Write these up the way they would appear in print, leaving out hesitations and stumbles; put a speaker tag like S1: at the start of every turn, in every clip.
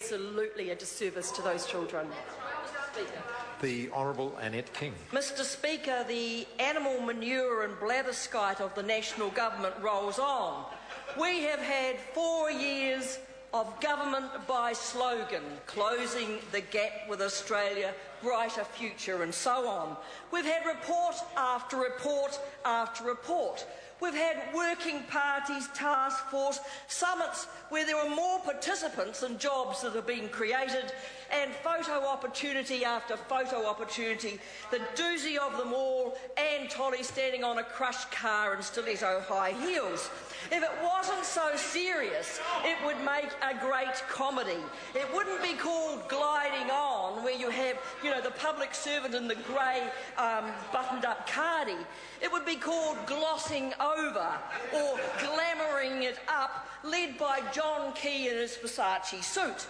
S1: Absolutely a disservice to those children.
S2: The Honourable Annette King.
S3: Mr Speaker, the animal manure and blatherskite of the National Government rolls on. We have had 4 years of government by slogan, closing the gap with Australia, brighter future and so on. We've had report after report after report. We've had working parties, task force, summits where there were more participants than jobs that have been created, and photo opportunity after photo opportunity, the doozy of them all, Anne Tolley standing on a crushed car in stiletto high heels. If it wasn't so serious, it would make a great comedy. It wouldn't be called gliding on, where you have, the public servant in the grey buttoned-up cardie. It would be called glossing over or glamouring it up, led by John Key in his Versace suit.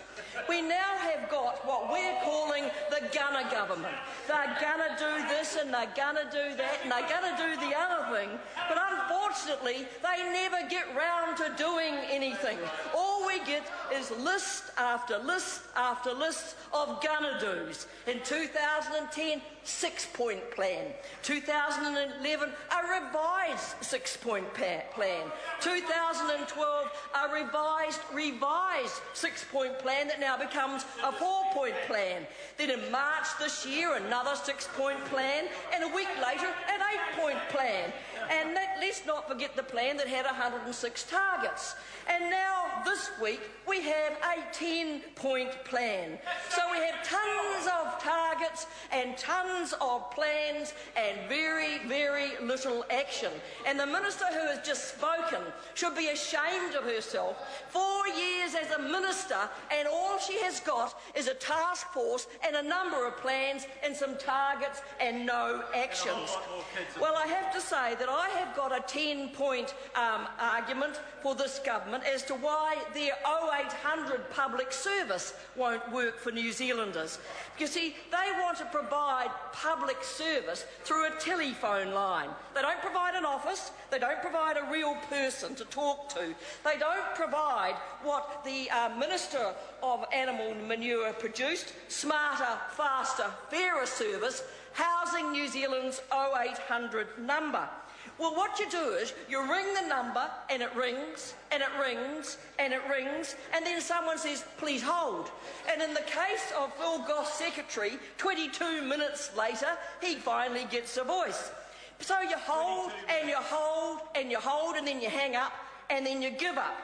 S3: We now have got what we're calling the gunner government. They're gonna do this and they're gonna do that and they're gonna do the other thing, but unfortunately they never get round to doing anything. All we get is list after list after list of gunner-do's. In 2010, 6-point plan. 2011, a revised 6-point plan. 2012, a revised 6-point plan that now becomes a 4-point plan. Then in March this year, another 6-point plan, and a week later, an 8-point plan. And let's not forget the plan that had 106 targets. And now, this week, we have a 10-point plan. So we have tons of targets and tons of plans and very, very little action. And the Minister who has just spoken should be ashamed of herself. 4 years as a Minister, and all she has got is a task force and a number of plans and some targets and no actions. Well, I have to say that I have got a 10-point argument for this government as to why their 0800 public service won't work for New Zealanders. You see, they want to provide public service through a telephone line. They don't provide an office, they don't provide a real person to talk to, they don't provide what the Minister of Animal Manure produced, smarter, faster, fairer service, Housing New Zealand's 0800 number. Well, what you do is you ring the number and it rings and it rings and it rings, and then someone says, please hold. And in the case of Phil Goff's secretary, 22 minutes later, he finally gets a voice. So you hold and you hold and you hold, and then you hang up and then you give up.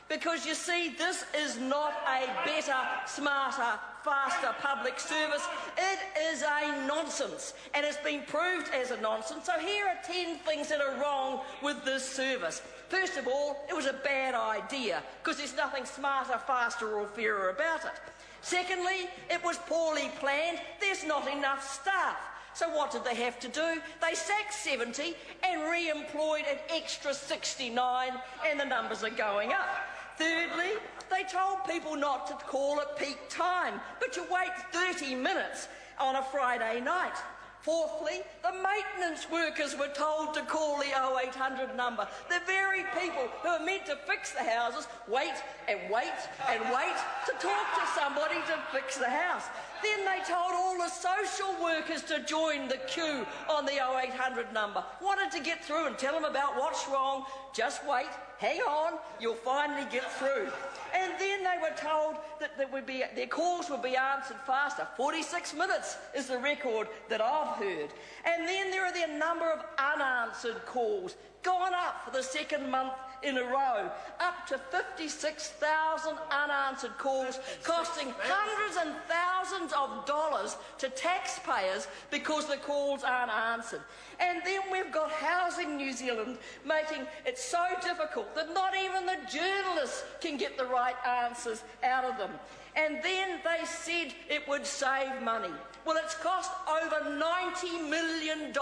S3: Because you see, this is not a better, smarter, faster public service. It is a nonsense, and it's been proved as a nonsense. So here are 10 things that are wrong with this service. First of all, it was a bad idea, because there's nothing smarter, faster or fairer about it. Secondly, it was poorly planned. There's not enough staff. So what did they have to do? They sacked 70 and re-employed an extra 69, and the numbers are going up. Thirdly, they told people not to call at peak time, but you wait 30 minutes on a Friday night. Fourthly, the maintenance workers were told to call the 0800 number. The very people who are meant to fix the houses wait and wait and wait to talk to somebody to fix the house. Then they told all the social workers to join the queue on the 0800 number. Wanted to get through and tell them about what's wrong. Just wait, hang on, you'll finally get through. And then they were told that their calls would be answered faster. 46 minutes is the record that I've heard. And then there are the number of unanswered calls, gone up for the second month in a row, up to 56,000 unanswered calls, costing hundreds and thousands of dollars to taxpayers because the calls aren't answered. And then we've got Housing New Zealand making it so difficult that not even the journalists can get the right answers out of them. And then they said it would save money. Well, it's cost over $90 million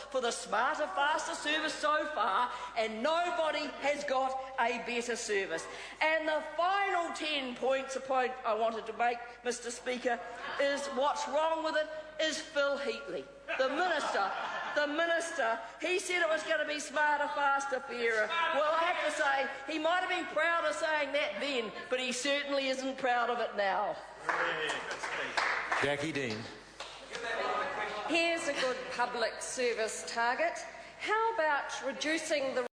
S3: for the smarter, faster service so far, and nobody has got a better service. And the final 10 points, a point I wanted to make, Mr Speaker, is what's wrong with it is Phil Heatley, the Minister the minister, he said it was going to be smarter, faster, fairer. Well, I have to say, he might have been proud of saying that then, but he certainly isn't proud of it now.
S2: Jackie Dean.
S4: Here's a good public service target. How about reducing the